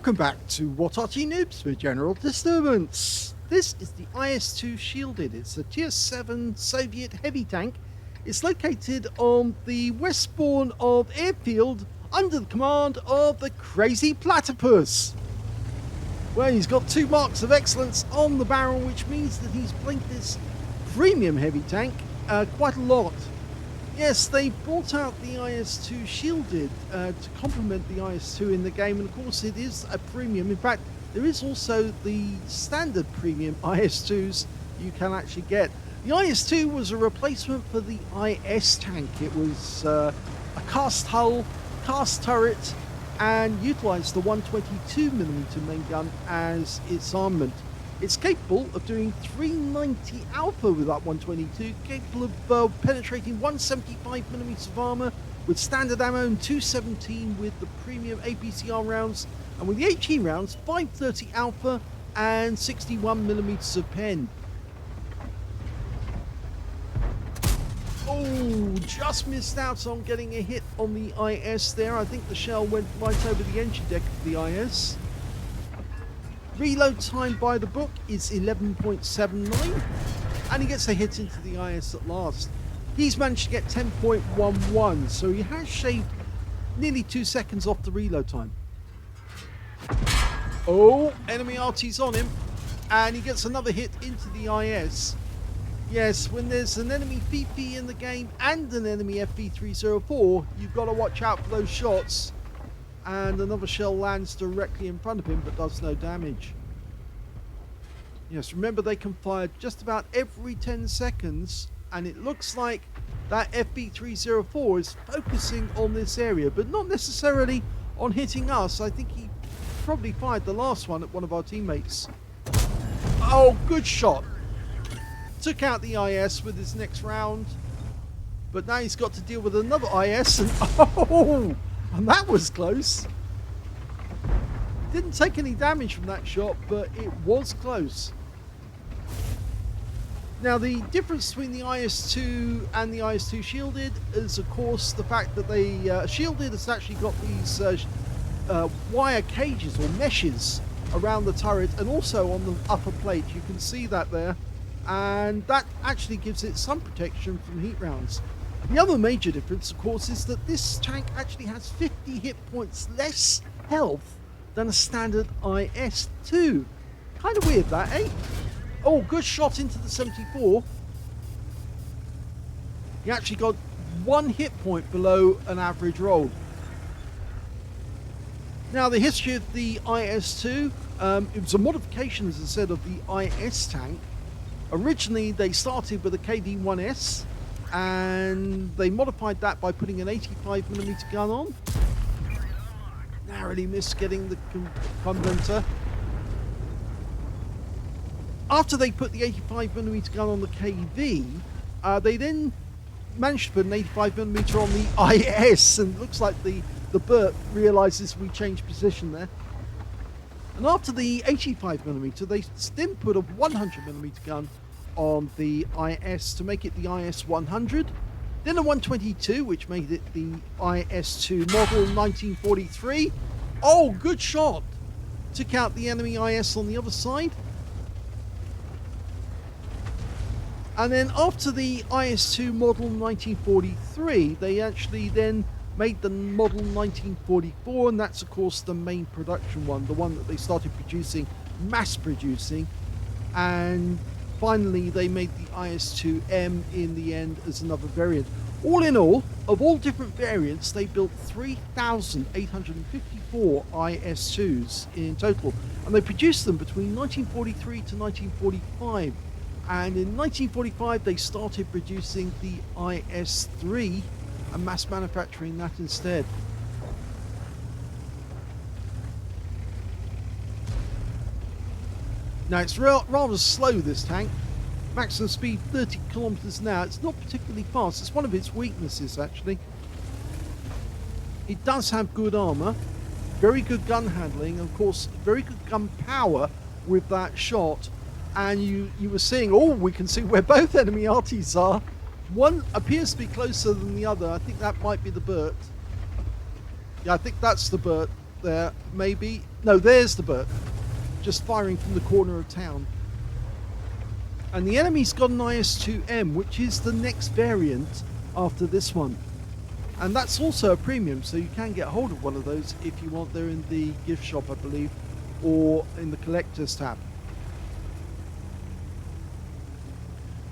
Welcome back to What Arty Noobs for General Disturbance. This is the IS-2 Shielded. It's a Tier 7 Soviet heavy tank. It's located on the westbourne of Airfield under the command of the TheCrazyPlatypus. Well, he's got 2 marks of excellence on the barrel, which means that he's blinked this premium heavy tank quite a lot. Yes, they brought out the IS-2 Shielded to complement the IS-2 in the game, and of course it is a premium. In fact, there is also the standard premium IS-2s you can actually get. The IS-2 was a replacement for the IS tank. It was a cast hull, cast turret, and utilised the 122mm main gun as its armament. It's capable of doing 390 alpha with that 122, capable of penetrating 175mm of armour with standard ammo and 217 with the premium APCR rounds, and with the HE rounds 530 alpha and 61mm of pen. Oh, just missed out on getting a hit on the IS there. I think the shell went right over the engine deck of the IS. Reload time by the book is 11.79, and he gets a hit into the IS at last. He's managed to get 10.11, so he has shaved nearly 2 seconds off the reload time. Oh, enemy Arty's on him, and he gets another hit into the IS. Yes, when there's an enemy FIFI in the game and an enemy FV304, you've got to watch out for those shots. And another shell lands directly in front of him but does no damage. Yes, remember they can fire just about every 10 seconds, and it looks like that FV304 is focusing on this area, but not necessarily on hitting us. I think he probably fired the last one at one of our teammates. Oh, good shot. Took out the IS with his next round, but now he's got to deal with another IS, and oh! And that was close. Didn't take any damage from that shot, but it was close. Now, the difference between the IS-2 and the IS-2 Shielded is, of course, the fact that they Shielded has actually got these wire cages or meshes around the turret and also on the upper plate. You can see that there. And that actually gives it some protection from heat rounds. The other major difference, of course, is that this tank actually has 50 hit points less health than a standard IS-2. Kind of weird that, eh? Oh, good shot into the 74. He actually got 1 hit point below an average roll. Now, the history of the IS-2, it was a modification, as I said, of the IS tank. Originally, they started with a KV-1S, and they modified that by putting an 85mm gun on. Narrowly missed getting the condenser. After they put the 85mm gun on the KV, they then managed to put an 85mm on the IS, and it looks like the Burt realizes we changed position there. And after the 85mm, they then put a 100mm gun on the IS to make it the IS-100, then a 122, which made it the IS-2 model 1943. Oh, good shot! Took out the enemy IS on the other side. And then after the IS-2 model 1943, they actually then made the model 1944, and that's of course the main production one, the one that they started producing, mass producing, and finally they made the IS-2M in the end as another variant. All in all, of all different variants, they built 3,854 IS-2s in total, and they produced them between 1943 to 1945. And in 1945 they started producing the IS-3 and mass manufacturing that instead. Now, it's rather slow, this tank. Maximum speed 30 kilometers an hour. It's not particularly fast. It's one of its weaknesses, actually. It does have good armor, very good gun handling, and of course very good gun power with that shot. And you were seeing, oh, we can see where both enemy Artys are. One appears to be closer than the other. I think that might be the Burt. Yeah, I think that's the Burt. there, maybe. No, there's the Burt, just firing from the corner of town. And the enemy's got an IS-2M, which is the next variant after this one. And that's also a premium, so you can get hold of one of those if you want. They're in the gift shop, I believe, or in the collector's tab.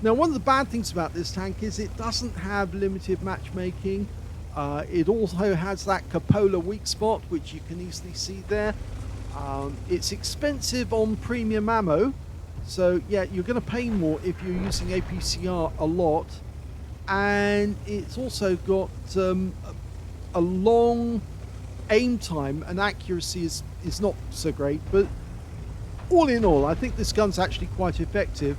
Now, one of the bad things about this tank is it doesn't have limited matchmaking. It also has that cupola weak spot, which you can easily see there. It's expensive on premium ammo, so yeah, you're going to pay more if you're using APCR a lot. And it's also got a long aim time, and accuracy is not so great, but all in all, I think this gun's actually quite effective.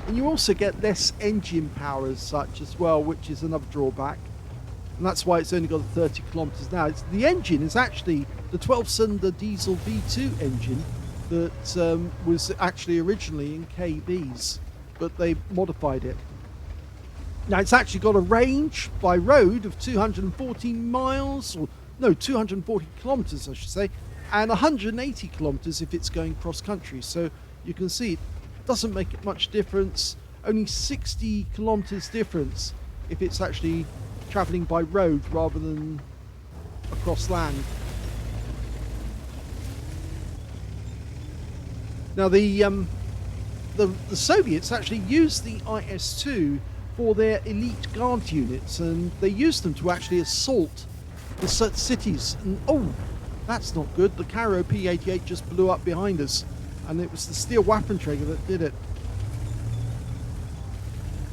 And you also get less engine power as such as well, which is another drawback. And that's why it's only got 30 kilometers now. The engine is actually the 12-cylinder diesel V2 engine that was actually originally in KBs, but they modified it. Now, it's actually got a range by road of 214 miles, or no, 240 kilometers, I should say, and 180 kilometers if it's going cross-country. So you can see it doesn't make it much difference. Only 60 kilometers difference if it's actually traveling by road rather than across land. Now, the Soviets actually used the IS-2 for their elite guard units, and they used them to actually assault the cities. And oh, that's not good. The Karo P-88 just blew up behind us, and it was the steel Waffenträger that did it.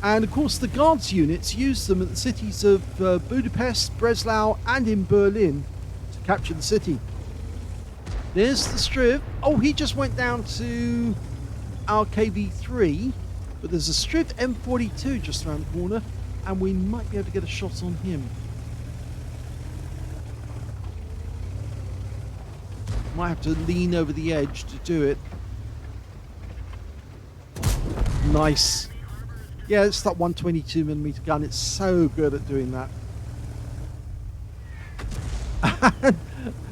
And of course, the guards units used them at the cities of Budapest, Breslau, and in Berlin to capture the city. There's the Striv. Oh, he just went down to our KV3, but there's a Striv M42 just around the corner, and we might be able to get a shot on him. Might have to lean over the edge to do it. Nice. Yeah, it's that 122mm gun. It's so good at doing that.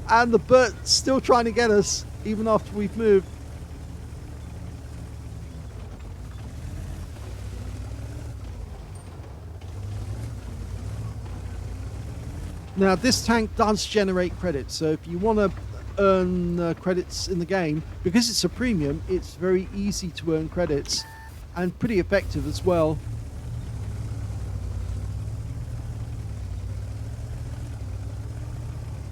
And the Burt's still trying to get us, even after we've moved. Now, this tank does generate credits, so if you want to earn credits in the game, because it's a premium, it's very easy to earn credits. And pretty effective as well.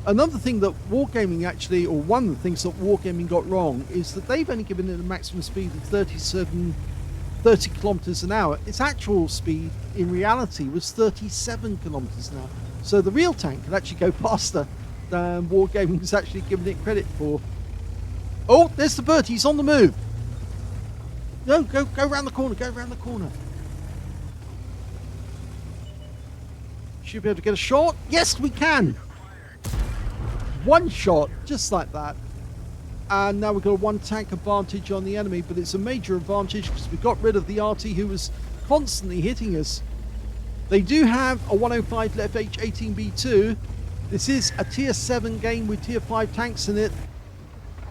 Another thing that Wargaming actually, or one of the things that Wargaming got wrong, is that they've only given it a maximum speed of 30 kilometers an hour. Its actual speed, in reality, was 37 kilometers an hour. So the real tank can actually go faster than Wargaming has actually given it credit for. Oh, there's the Burt. He's on the move. No, go around the corner, go around the corner. Should be able to get a shot. Yes, we can. One shot, just like that. And now we've got a one tank advantage on the enemy, but it's a major advantage because we got rid of the Arty, who was constantly hitting us. They do have a 105 FH-18B2. This is a tier 7 game with tier 5 tanks in it.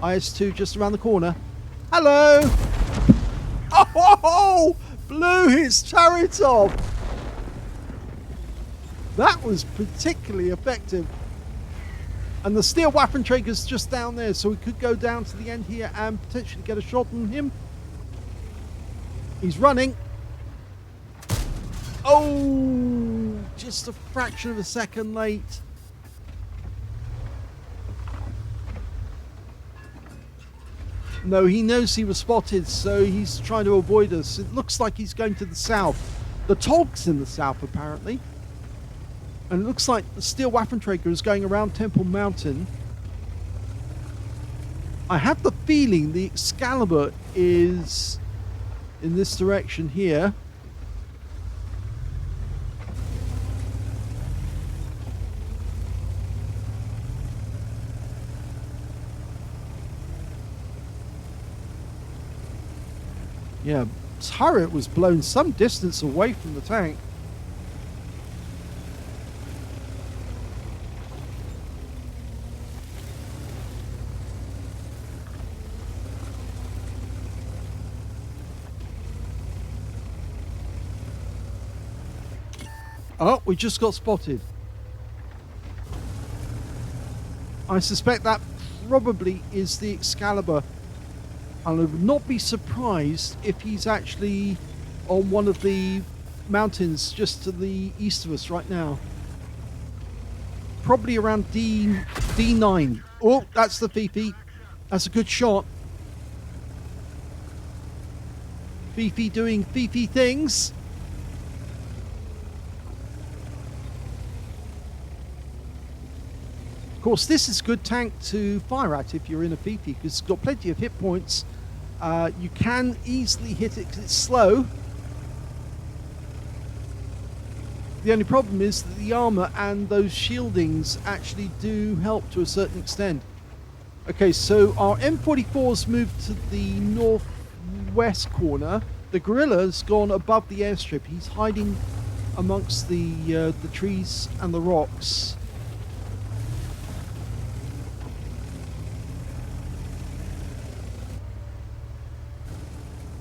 IS-2 just around the corner. Hello! Oh, blew his turret off. That was particularly effective. And the steel Waffenträger's just down there, so we could go down to the end here and potentially get a shot on him. He's running. Oh, just a fraction of a second late. No, he knows he was spotted, so he's trying to avoid us. It looks like he's going to the south. The Tog's in the south, apparently. And it looks like the steel Waffenträger is going around Temple Mountain. I have the feeling the Excalibur is in this direction here. Yeah, turret was blown some distance away from the tank. Oh, we just got spotted. I suspect that probably is the Excalibur. And I would not be surprised if he's actually on one of the mountains just to the east of us right now. Probably around D9. Oh, that's the Fifi. That's a good shot. Fifi doing Fifi things. Of course, this is a good tank to fire at if you're in a Fifi because it's got plenty of hit points. You can easily hit it because it's slow. The only problem is that the armor and those shieldings actually do help to a certain extent. Okay, so our M44's moved to the northwest corner. The gorilla's gone above the airstrip. He's hiding amongst the trees and the rocks.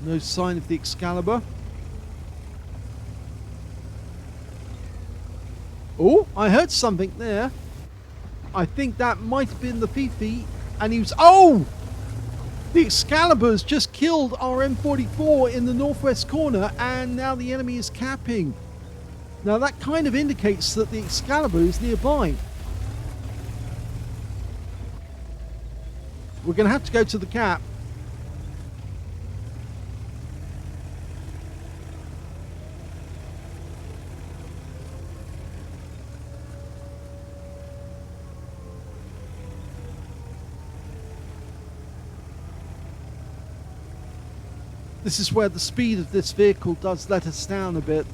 No sign of the Excalibur. Oh, I heard something there. I think that might have been the Fifi. And he was... Oh! The Excalibur's just killed our M44 in the northwest corner. And now the enemy is capping. Now that kind of indicates that the Excalibur is nearby. We're going to have to go to the cap. This is where the speed of this vehicle does let us down a bit.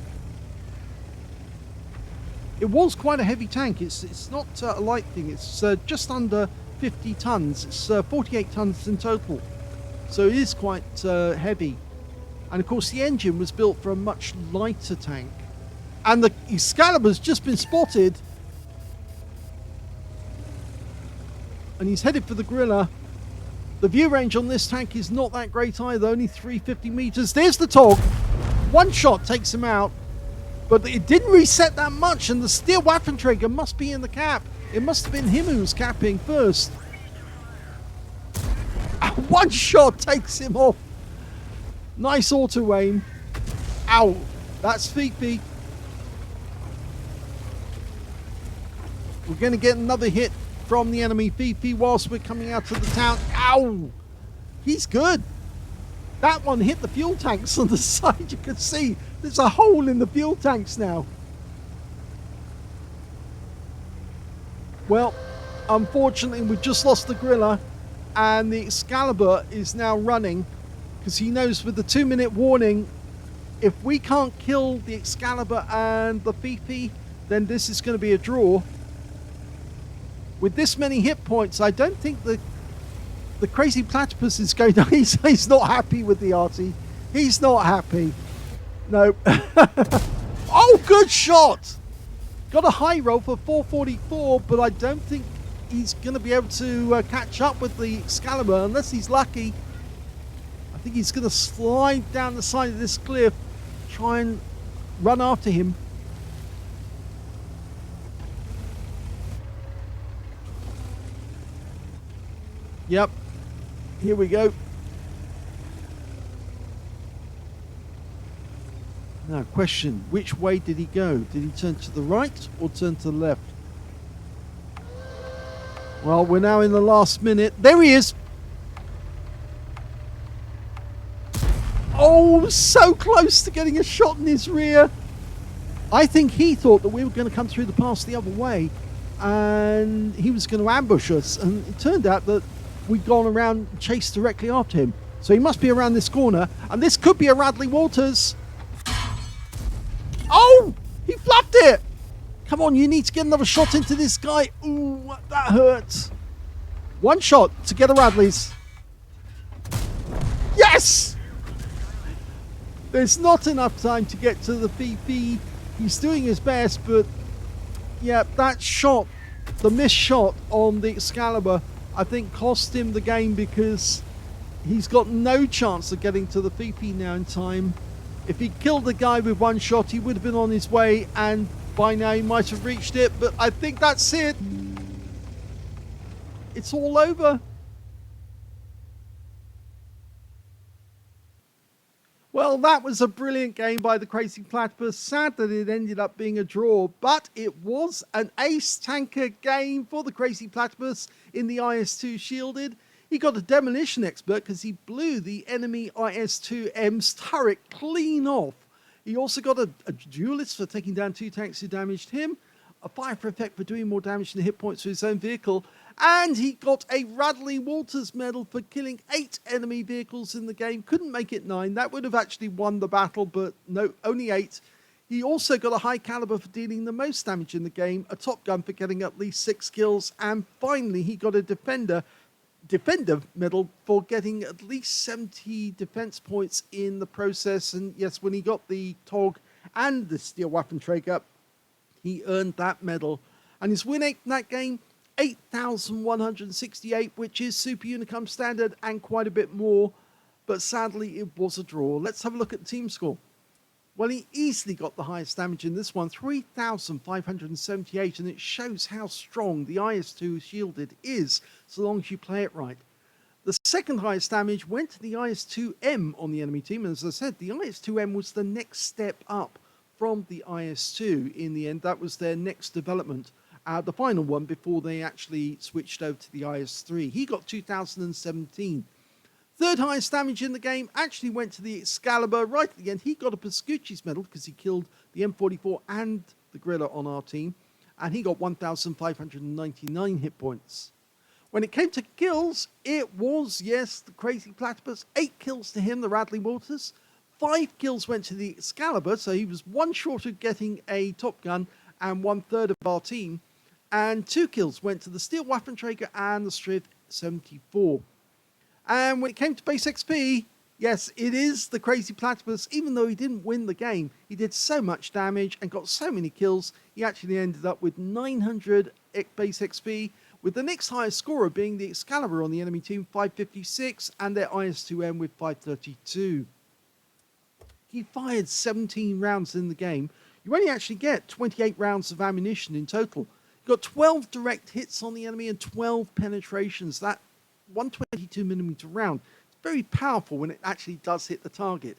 It was quite a heavy tank. It's not a light thing. It's just under 50 tons. It's 48 tons in total. So it is quite heavy. And of course the engine was built for a much lighter tank. And the Excalibur's just been spotted. And he's headed for the gorilla. The view range on this tank is not that great either, only 350 meters. There's the Tog. One shot takes him out, but it didn't reset that much, and the steel Waffenträger must be in the cap. It must have been him who was capping first. One shot takes him off. Nice auto aim. Ow, that's Fifi. We're going to get another hit from the enemy Fifi whilst we're coming out of the town. Ow! He's good. That one hit the fuel tanks on the side. You can see there's a hole in the fuel tanks now. Well, unfortunately, we just lost the gorilla, and the Excalibur is now running because he knows with the 2-minute warning, if we can't kill the Excalibur and the Fifi, then this is going to be a draw. With this many hit points, I don't think the TheCrazyPlatypus is going to... He's not happy with the Arty. He's not happy. No. Oh, good shot! Got a high roll for 444, but I don't think he's going to be able to catch up with the Excalibur unless he's lucky. I think he's going to slide down the side of this cliff, try and run after him. Yep, here we go. Now, question, which way did he go? Did he turn to the right or turn to the left? Well, we're now in the last minute. There he is! Oh, so close to getting a shot in his rear. I think he thought that we were going to come through the pass the other way and he was going to ambush us, and it turned out that we'd gone around and chased directly after him. So he must be around this corner, and this could be a Radley Walters. Oh! He fluffed it! Come on, you need to get another shot into this guy. Ooh, that hurts. One shot to get a Radley's. Yes! There's not enough time to get to the Fifi. He's doing his best, but yeah, that shot, the missed shot on the Excalibur, I think cost him the game because he's got no chance of getting to the Fifi now in time. If he killed the guy with one shot, he would have been on his way, and by now he might have reached it, but I think that's it. It's all over. Well, that was a brilliant game by TheCrazyPlatypus. Sad that it ended up being a draw, but it was an ace tanker game for TheCrazyPlatypus in the IS-2 shielded. He got a demolition expert because he blew the enemy IS-2M's turret clean off. He also got a duelist for taking down 2 tanks who damaged him, a fire for effect for doing more damage than hit points to his own vehicle, and he got a Radley Walters medal for killing 8 enemy vehicles in the game. Couldn't make it 9. That would have actually won the battle, but no, only 8. He also got a high caliber for dealing the most damage in the game, a Top Gun for getting at least 6 kills, and finally he got a Defender medal for getting at least 70 defense points in the process. And yes, when he got the TOG and the Steel Waffenträger, he earned that medal. And his win rate in that game, 8,168, which is Super Unicum standard and quite a bit more. But sadly, it was a draw. Let's have a look at the team score. Well, he easily got the highest damage in this one, 3,578, and it shows how strong the IS-2 shielded is, so long as you play it right. The second highest damage went to the IS-2M on the enemy team, and as I said, the IS-2M was the next step up from the IS-2 in the end. That was their next development, the final one before they actually switched over to the IS-3. He got 2,017. Third highest damage in the game actually went to the Excalibur right at the end. He got a Pascucci's medal because he killed the M44 and the Gorilla on our team, and he got 1,599 hit points. When it came to kills, it was, yes, TheCrazyPlatypus. 8 kills to him, the Radley Walters. 5 kills went to the Excalibur, so he was 1 short of getting a Top Gun and 1/3 of our team. And 2 kills went to the Steel Waffenträger and the Striv 74. And when it came to base XP, yes, it is TheCrazyPlatypus. Even though he didn't win the game, he did so much damage and got so many kills, he actually ended up with 900 base XP, with the next highest scorer being the Excalibur on the enemy team, 556, and their IS-2M with 532. He fired 17 rounds in the game. You only actually get 28 rounds of ammunition in total. You got 12 direct hits on the enemy and 12 penetrations. That 122mm round. It's very powerful when it actually does hit the target.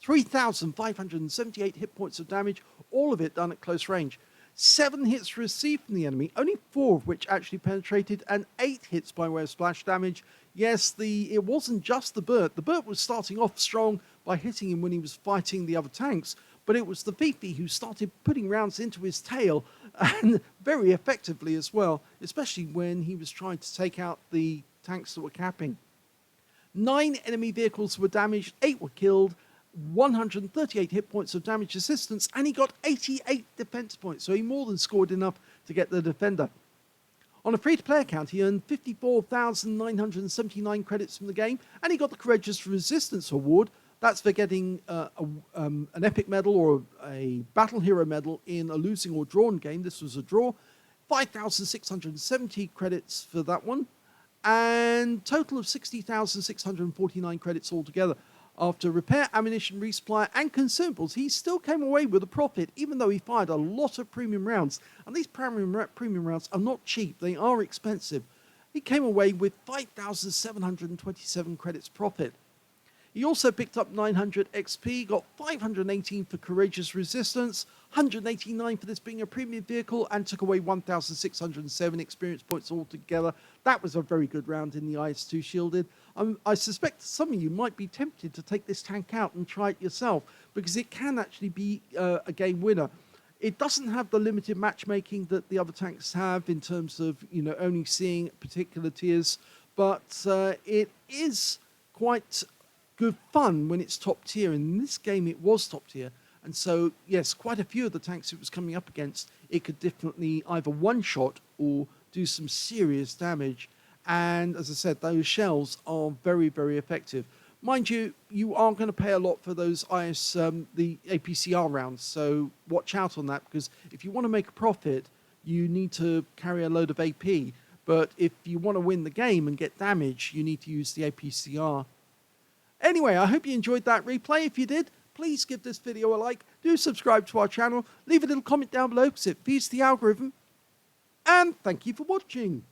3,578 hit points of damage, all of it done at close range. 7 hits received from the enemy, only 4 of which actually penetrated, and 8 hits by way of splash damage. Yes, it wasn't just the Burt. The Burt was starting off strong by hitting him when he was fighting the other tanks, but it was the Fifi who started putting rounds into his tail, and very effectively as well, especially when he was trying to take out the tanks that were capping. 9 enemy vehicles were damaged, 8 were killed, 138 hit points of damage assistance, and he got 88 defense points, so he more than scored enough to get the Defender. On a free-to-play account, he earned 54,979 credits from the game, and he got the Courageous Resistance Award. That's for getting an Epic Medal or a Battle Hero Medal in a losing or drawn game. This was a draw. 5,670 credits for that one, and total of 60,649 credits altogether. After repair, ammunition, resupply, and consumables, he still came away with a profit, even though he fired a lot of premium rounds. And these premium rounds are not cheap, they are expensive. He came away with 5,727 credits profit. He also picked up 900 XP, got 518 for Courageous Resistance, 189 for this being a premium vehicle, and took away 1,607 experience points altogether. That was a very good round in the IS-2 shielded. I suspect some of you might be tempted to take this tank out and try it yourself, because it can actually be a game winner. It doesn't have the limited matchmaking that the other tanks have in terms of, only seeing particular tiers, but it is quite good fun when it's top tier. And in this game, it was top tier. And so, yes, quite a few of the tanks it was coming up against, it could definitely either one-shot or do some serious damage. And as I said, those shells are very, very effective. Mind you, you are going to pay a lot for those the APCR rounds, so watch out on that, because if you want to make a profit, you need to carry a load of AP. But if you want to win the game and get damage, you need to use the APCR. Anyway, I hope you enjoyed that replay. If you did, please give this video a like, do subscribe to our channel, leave a little comment down below because it feeds the algorithm, and thank you for watching.